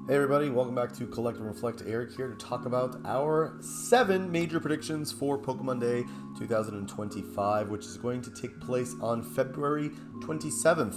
Hey everybody, welcome back to Collect and Reflect. Eric here to talk about our 7 major predictions for Pokemon Day 2025, which is going to take place on February 27th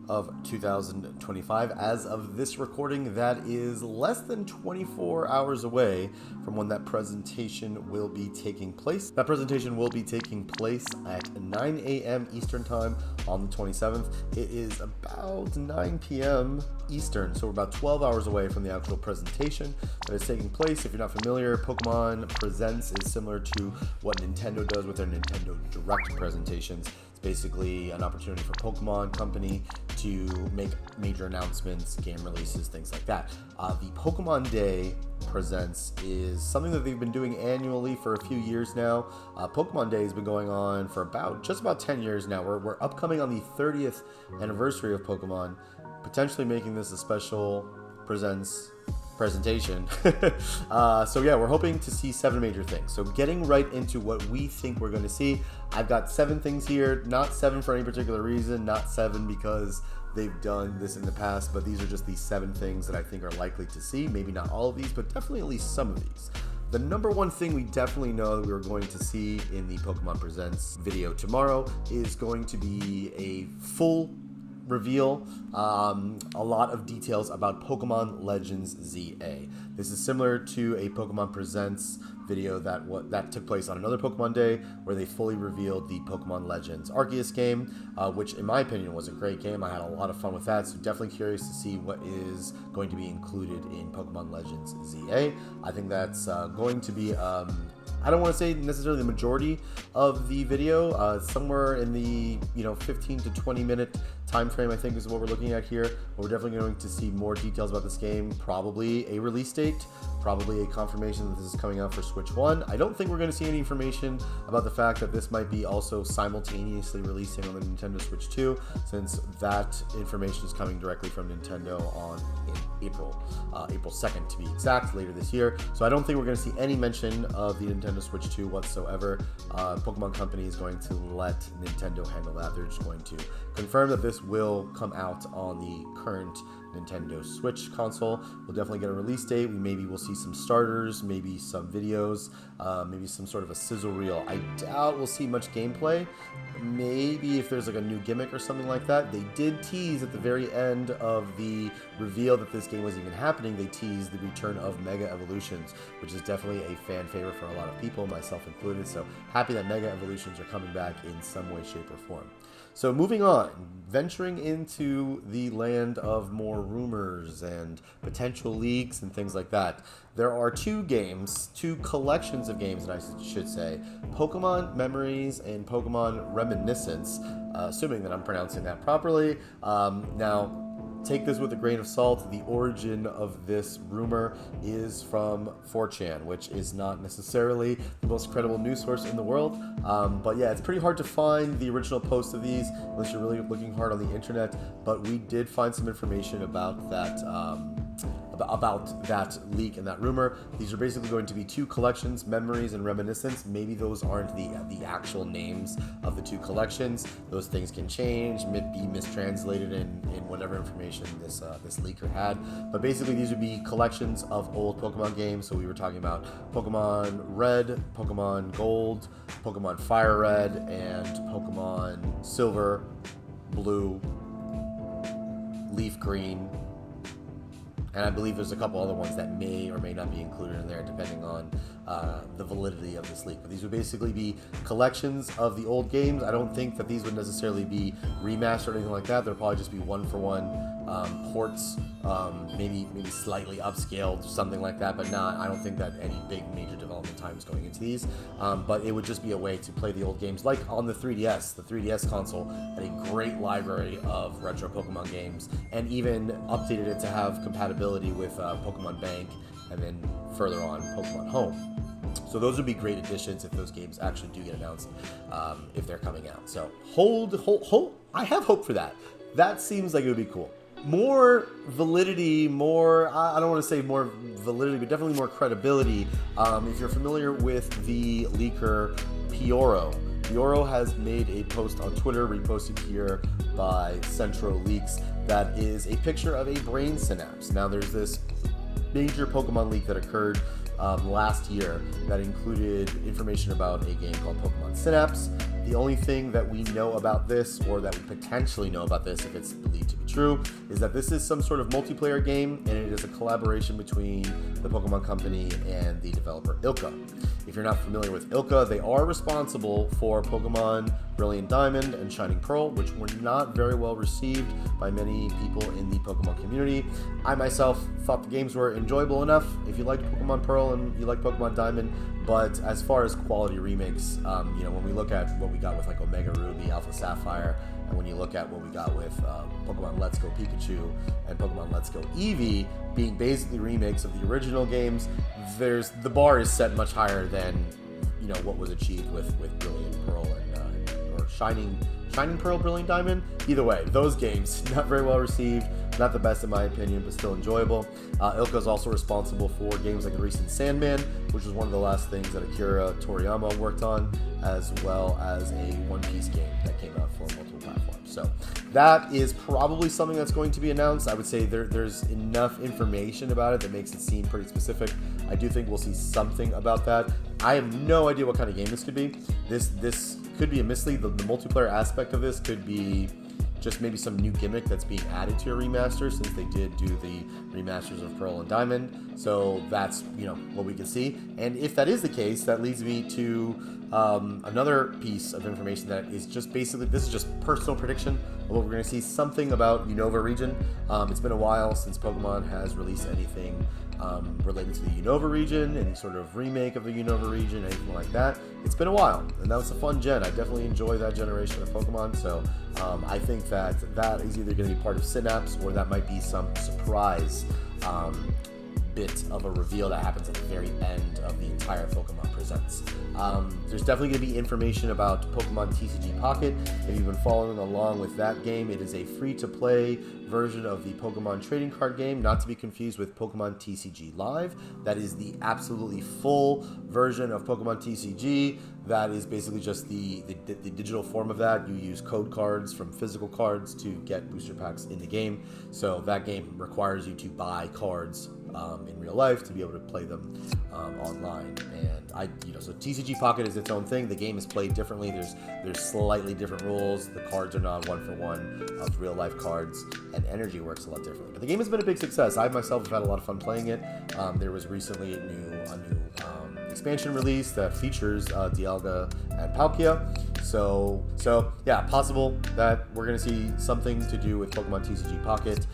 of 2025. As of this recording, that is less than 24 hours away from when that presentation will be taking place. That presentation will be taking place at 9 a.m. Eastern Time on the 27th. It is about 9 p.m. Eastern, so we're about 12 hours away from the actual presentation that is taking place. If you're not familiar, Pokemon Presents is similar to what Nintendo does with their Nintendo Direct presentations. It's basically an opportunity for Pokemon Company to make major announcements, game releases, things like that. The Pokemon Day Presents is something that they've been doing annually for a few years now. Pokemon Day has been going on for just about 10 years now. We're upcoming on the 30th anniversary of Pokemon, potentially making this a special presentation. So yeah, we're hoping to see 7 major things. So getting right into what we think we're going to see, I've got 7 things here, not 7 for any particular reason, not 7 because they've done this in the past, but these are just the 7 things that I think are likely to see. Maybe not all of these, but definitely at least some of these. The number one thing we definitely know that we're going to see in the Pokemon Presents video tomorrow is going to be a full reveal, a lot of details about Pokemon Legends ZA. This is similar to a Pokemon Presents video that took place on another Pokemon Day, where they fully revealed the Pokemon Legends Arceus game, which in my opinion was a great game. I had a lot of fun with that, so definitely curious to see what is going to be included in Pokemon Legends ZA. I think that's going to be I don't want to say necessarily the majority of the video, somewhere in the 15 to 20 minute time frame, I think is what we're looking at here. But we're definitely going to see more details about this game, probably a release date, probably a confirmation that this is coming out for Switch 1. I don't think we're going to see any information about the fact that this might be also simultaneously releasing on the Nintendo Switch 2, since that information is coming directly from Nintendo in April 2nd to be exact, later this year. So I don't think we're going to see any mention of the Nintendo Switch 2 whatsoever. Pokemon Company is going to let Nintendo handle that. They're just going to confirm that this will come out on the current Nintendo Switch console. We'll definitely get a release date. Maybe we'll see some starters, maybe some videos, maybe some sort of a sizzle reel. I doubt we'll see much gameplay. Maybe if there's like a new gimmick or something like that. They did tease at the very end of the reveal that this game was even happening. They teased the return of Mega Evolutions, which is definitely a fan favorite for a lot of people, myself included. So happy that Mega Evolutions are coming back in some way, shape, or form. So moving on, venturing into the land of more rumors and potential leaks and things like that. There are 2 collections of games, that I should say, Pokemon Memories and Pokemon Reminiscence, assuming that I'm pronouncing that properly. Now, take this with a grain of salt. The origin of this rumor is from 4chan, which is not necessarily the most credible news source in the world. But yeah, it's pretty hard to find the original post of these unless you're really looking hard on the internet. But we did find some information about that leak and that rumor. These are basically going to be 2 collections, Memories and Reminiscence. Maybe those aren't the actual names of the 2 collections. Those things can change, be mistranslated in whatever information this leaker had. But basically these would be collections of old Pokemon games. So we were talking about Pokemon Red, Pokemon Gold, Pokemon Fire Red, and Pokemon Silver, Blue, Leaf Green, and I believe there's a couple other ones that may or may not be included in there depending on the validity of this leak. But these would basically be collections of the old games. I don't think that these would necessarily be remastered or anything like that. They'll probably just be one-for-one ports, maybe slightly upscaled, something like that. But I don't think that any big major development time is going into these. But it would just be a way to play the old games, like on the 3DS. The 3DS console had a great library of retro Pokemon games, and even updated it to have compatibility with Pokemon Bank, and then further on Pokemon Home. So those would be great additions if those games actually do get announced, if they're coming out. So hold. I have hope for that. That seems like it would be cool. More validity, I don't want to say more validity, but definitely more credibility. If you're familiar with the leaker Pioro, Pioro has made a post on Twitter, reposted here by Centro Leaks, that is a picture of a brain synapse. Now there's this major Pokemon leak that occurred last year that included information about a game called Pokemon Synapse. The only thing that we know about this, or that we potentially know about this if it's believed to be true, is that this is some sort of multiplayer game, and it is a collaboration between the Pokemon Company and the developer Ilka. If you're not familiar with Ilka, they are responsible for Pokemon Brilliant Diamond and Shining Pearl, which were not very well received by many people in the Pokemon community. I myself thought the games were enjoyable enough if you liked Pokemon Pearl and you like Pokemon Diamond, but as far as quality remakes, when we look at what we got with like Omega Ruby, Alpha Sapphire, and when you look at what we got with Pokemon Let's Go Pikachu and Pokemon Let's Go Eevee being basically remakes of the original games, the bar is set much higher than what was achieved with Brilliant Pearl or Shining Pearl, Brilliant Diamond. Either way, those games not very well received, not the best in my opinion, but still enjoyable. Ilka is also responsible for games like the recent Sandman, which was one of the last things that Akira Toriyama worked on, as well as a One Piece game that came out for multiple platforms. So that is probably something that's going to be announced. I would say there's enough information about it that makes it seem pretty specific. I do think we'll see something about that. I have no idea what kind of game this could be. This could be a mislead. The multiplayer aspect of this could be just maybe some new gimmick that's being added to a remaster, since they did do the remasters of Pearl and Diamond. So that's what we can see. And if that is the case, that leads me to another piece of information that is just basically, this is just personal prediction of what we're going to see, something about Unova region. It's been a while since Pokemon has released anything related to the Unova region, any sort of remake of the Unova region, anything like that. It's been a while, and that was a fun gen. I definitely enjoy that generation of Pokemon, so I think that is either going to be part of Synapse, or that might be some surprise bit of a reveal that happens at the very end of the entire Pokemon Presents. There's definitely going to be information about Pokemon TCG Pocket. If you've been following along with that game, it is a free-to-play version of the Pokemon trading card game, not to be confused with Pokemon TCG Live. That is the absolutely full version of Pokemon TCG. That is basically just the digital form of that. You use code cards from physical cards to get booster packs in the game. So that game requires you to buy cards in real life to be able to play them online. And so TCG Pocket is its own thing. The game is played differently. There's slightly different rules. The cards are not one for one of real life cards, and energy works a lot differently. But the game has been a big success. I myself have had a lot of fun playing it. There was recently a new expansion release that features Dialga and Palkia. So yeah, possible that we're going to see something to do with Pokemon TCG Pocket.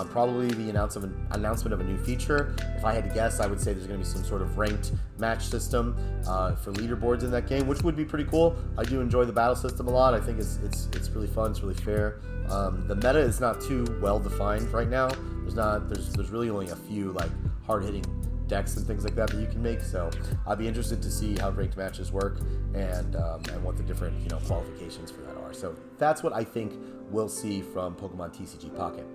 Probably the announcement of a new feature. If I had to guess, I would say there's going to be some sort of ranked match system for leaderboards in that game, which would be pretty cool. I do enjoy the battle system a lot. I think it's really fun. It's really fair. The meta is not too well defined right now. There's really only a few like hard hitting decks and things like that you can make. So I'd be interested to see how ranked matches work and what the different qualifications for that are. So that's what I think we'll see from Pokemon TCG Pocket.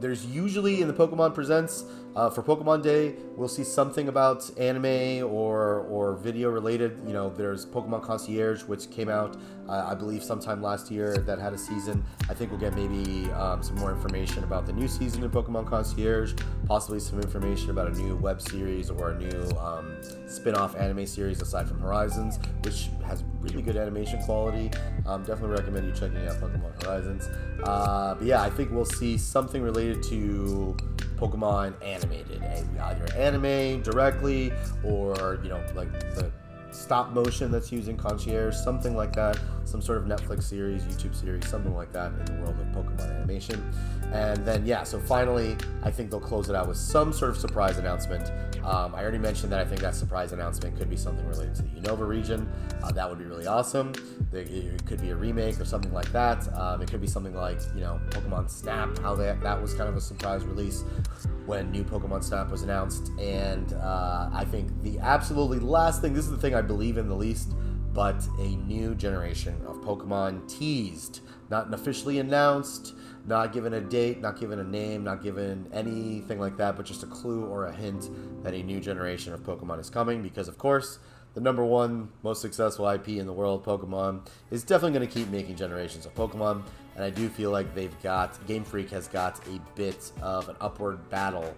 There's usually in the Pokemon Presents for Pokemon Day, we'll see something about anime or video related. There's Pokemon Concierge, which came out I believe sometime last year, that had a season. I think we'll get maybe some more information about the new season in Pokemon Concierge, possibly some information about a new web series or a new spin-off anime series aside from Horizons, which has really good animation quality. Definitely recommend you checking out Pokemon Horizons. But yeah, I think we'll see something related to Pokemon animated, either anime directly or like the stop motion that's used in Concierge, something like that, some sort of Netflix series, YouTube series, something like that in the world of Pokemon animation. And then so finally I think they'll close it out with some sort of surprise announcement. I already mentioned that I think that surprise announcement could be something related to the Unova region. That would be really awesome. It could be a remake or something like that. It could be something like Pokemon Snap, how that was kind of a surprise release when new Pokemon Snap was announced. And I think the absolutely last thing, this is the thing I believe in the least, but a new generation of Pokemon teased, not officially announced, not given a date, not given a name, not given anything like that, but just a clue or a hint that a new generation of Pokemon is coming. Because of course, the number one most successful IP in the world, Pokemon, is definitely going to keep making generations of Pokemon. And I do feel like Game Freak has got a bit of an upward battle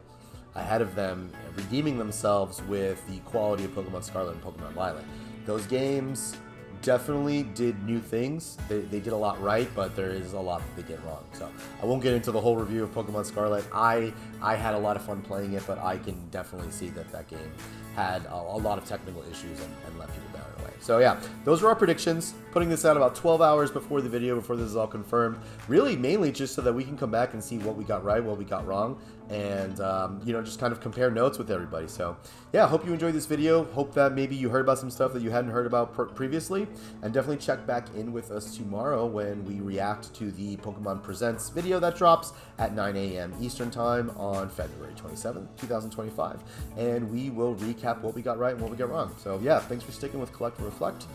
ahead of them, redeeming themselves with the quality of Pokemon Scarlet and Pokemon Violet. Those games definitely did new things. They did a lot right, but there is a lot that they did wrong. So I won't get into the whole review of Pokemon Scarlet. I had a lot of fun playing it, but I can definitely see that game had a lot of technical issues and let people down in a way. So yeah, those were our predictions. Putting this out about 12 hours before the video, before this is all confirmed. Really, mainly just so that we can come back and see what we got right, what we got wrong, and you know, just kind of compare notes with everybody. So yeah, hope you enjoyed this video. Hope that maybe you heard about some stuff that you hadn't heard about previously, and definitely check back in with us tomorrow when we react to the Pokemon Presents video that drops at 9 a.m. Eastern Time on February 27th, 2025, and we will recap what we got right and what we got wrong. So yeah, thanks for sticking with Collect and Reflect.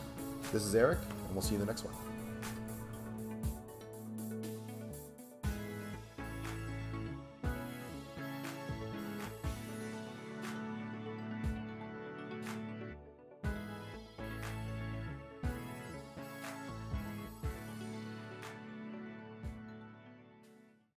This is Eric, and we'll see you in the next one.